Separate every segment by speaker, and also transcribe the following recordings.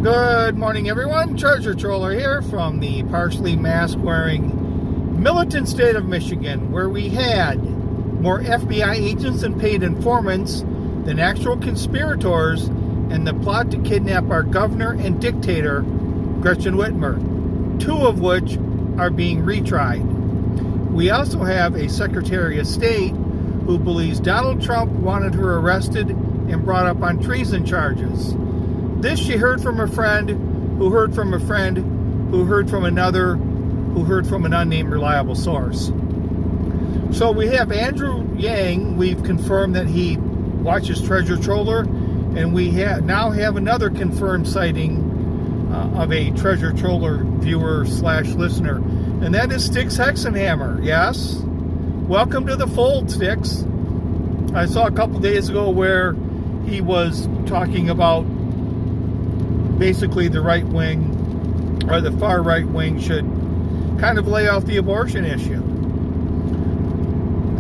Speaker 1: Good morning, everyone. Treasure Troller here from the partially mask-wearing militant state of Michigan, where we had more FBI agents and paid informants than actual conspirators in the plot to kidnap our governor and dictator, Gretchen Whitmer, two of which are being retried. We also have a Secretary of State who believes Donald Trump wanted her arrested and brought up on treason charges. This she heard from a friend, who heard from a friend, who heard from another, who heard from an unnamed reliable source. So we have Andrew Yang. We've confirmed that he watches Treasure Troller, and we now have another confirmed sighting of a Treasure Troller viewer / listener, and that is Styx Hexenhammer. Yes, welcome to the fold, Styx. I saw a couple days ago where he was talking about basically the right wing or the far right wing should kind of lay off the abortion issue.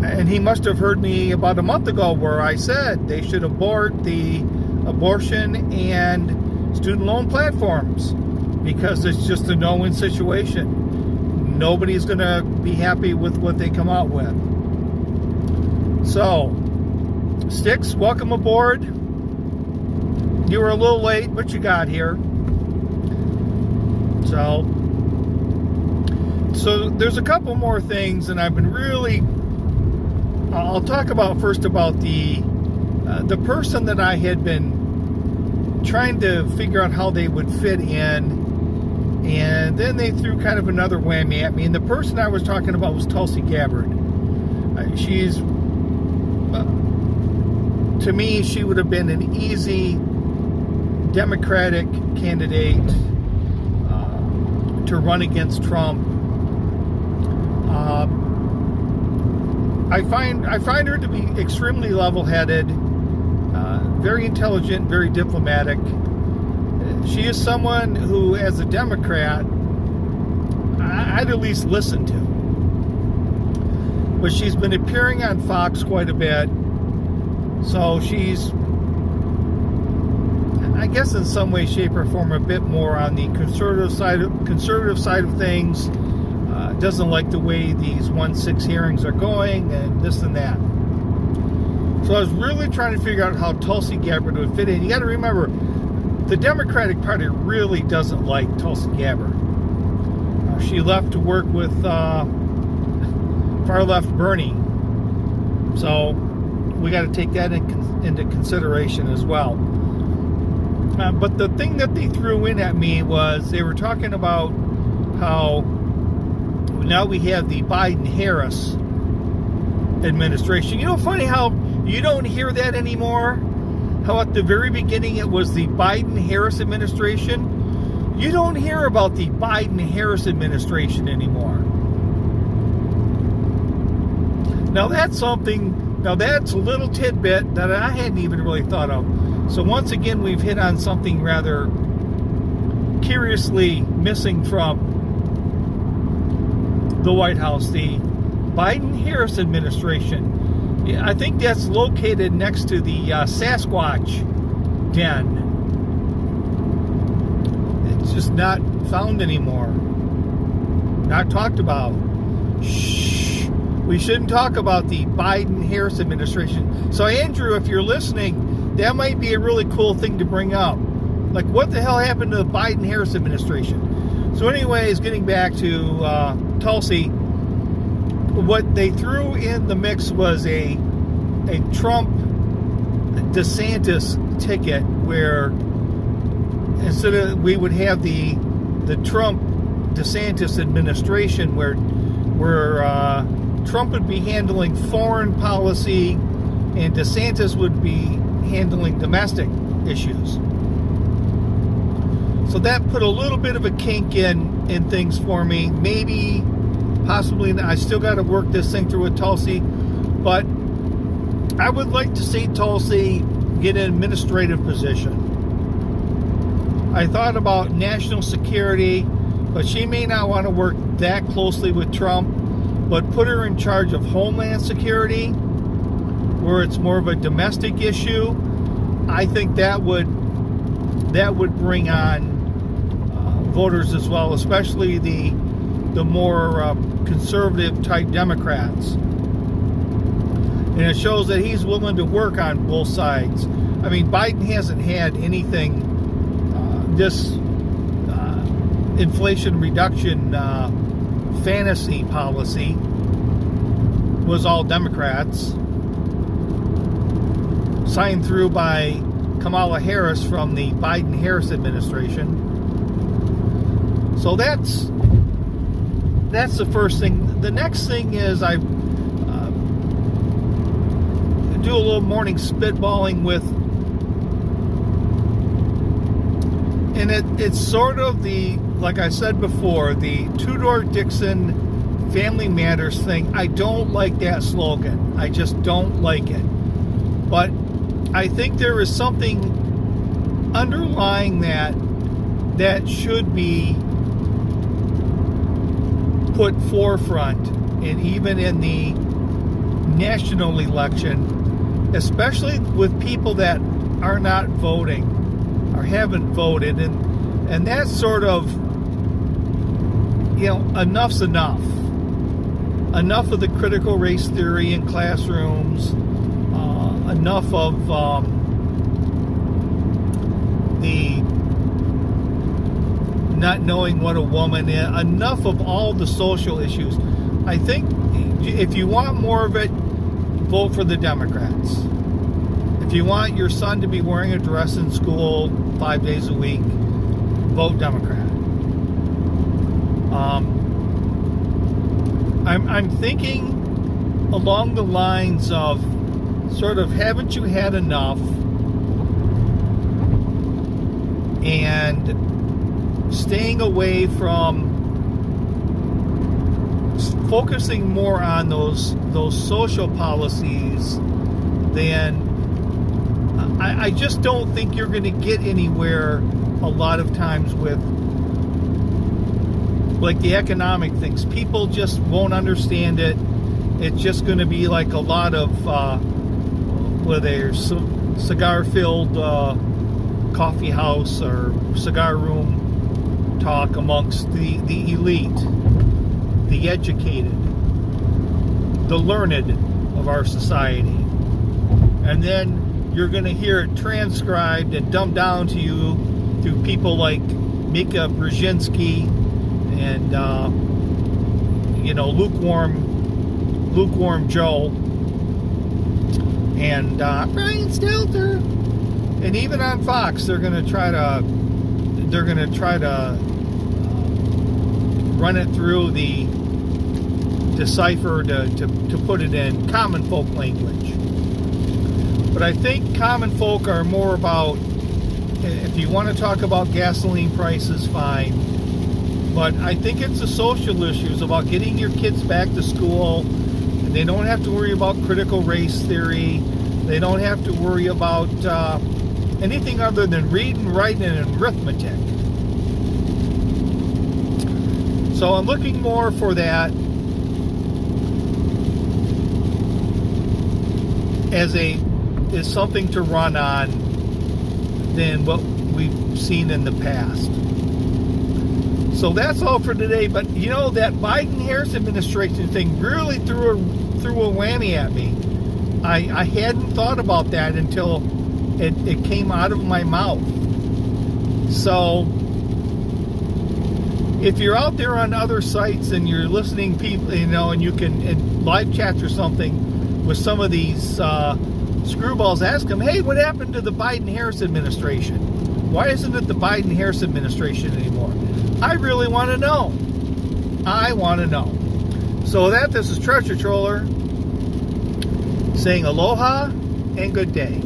Speaker 1: And he must have heard me about a month ago where I said they should abort the abortion and student loan platforms because it's just a no-win situation. Nobody's going to be happy with what they come out with. So, Styx, welcome aboard. You were a little late, but you got here. So there's a couple more things, and I've been really... I'll talk about first about the person that I had been trying to figure out how they would fit in, and then they threw kind of another whammy at me. And the person I was talking about was Tulsi Gabbard. She's... to me, she would have been an easy Democratic candidate to run against Trump. I find her to be extremely level-headed, very intelligent, very diplomatic. She is someone who, as a Democrat, I'd at least listen to. But she's been appearing on Fox quite a bit, so she's, I guess, in some way, shape, or form, a bit more on the conservative side of things. Doesn't like the way these 1-6 hearings are going, and this and that. So I was really trying to figure out how Tulsi Gabbard would fit in. You got to remember, the Democratic Party really doesn't like Tulsi Gabbard. She left to work with far-left Bernie. So we got to take that into consideration as well. But the thing that they threw in at me was they were talking about how now we have the Biden-Harris administration. You know, funny how you don't hear that anymore? How at the very beginning it was the Biden-Harris administration? You don't hear about the Biden-Harris administration anymore. Now that's a little tidbit that I hadn't even really thought of. So once again, we've hit on something rather curiously missing from the White House, the Biden-Harris administration. I think that's located next to the Sasquatch den. It's just not found anymore. Not talked about. Shh. We shouldn't talk about the Biden-Harris administration. So Andrew, if you're listening, that might be a really cool thing to bring up. Like, what the hell happened to the Biden-Harris administration? So anyways, getting back to Tulsi, what they threw in the mix was a Trump-DeSantis ticket, where instead of, we would have the Trump-DeSantis administration where Trump would be handling foreign policy and DeSantis would be handling domestic issues. So that put a little bit of a kink in things for me. Maybe, possibly, I still got to work this thing through with Tulsi, but I would like to see Tulsi get an administrative position. I thought about national security, but she may not want to work that closely with Trump, but put her in charge of Homeland Security, where it's more of a domestic issue. I think that would bring on voters as well, especially the more conservative type Democrats. And it shows that he's willing to work on both sides. I mean, Biden hasn't had anything, this Inflation Reduction fantasy policy was all Democrats, signed through by Kamala Harris from the Biden-Harris administration. So that's the first thing. The next thing is I do a little morning spitballing with, and it's sort of the, like I said before, the Tudor-Dixon Family Matters thing. I don't like that slogan. I just don't like it. But I think there is something underlying that should be put forefront, and even in the national election, especially with people that are not voting or haven't voted, and that's sort of, enough's enough. Enough of the critical race theory in classrooms, enough of the not knowing what a woman is, enough of all the social issues. I think if you want more of it, vote for the Democrat. If you want your son to be wearing a dress in school 5 days a week, vote Democrat. I'm thinking along the lines of sort of, haven't you had enough? And staying away from focusing more on those social policies, then I just don't think you're going to get anywhere a lot of times with, like, the economic things. People just won't understand it. It's just going to be like a lot of cigar-filled coffee house or cigar room talk amongst the elite, the educated, the learned of our society. And then you're going to hear it transcribed and dumbed down to you through people like Mika Brzezinski and lukewarm Joe and Brian Stelter. And even on Fox, they're going to try to run it through the decipher to put it in common folk language. But I think common folk are more about, if you want to talk about gasoline prices, fine. But I think it's the social issues about getting your kids back to school. And they don't have to worry about critical race theory. They don't have to worry about anything other than reading, writing, and arithmetic. So I'm looking more for that as something to run on than what we've seen in the past. So that's all for today. But that Biden-Harris administration thing really threw a whammy at me. I hadn't thought about that until it came out of my mouth. So if you're out there on other sites and you're listening people, and you can in live chats or something with some of these screwballs, ask them, hey, what happened to the Biden-Harris administration? Why isn't it the Biden-Harris administration anymore? I really want to know. I want to know. So this is Treasure Troller saying aloha and good day.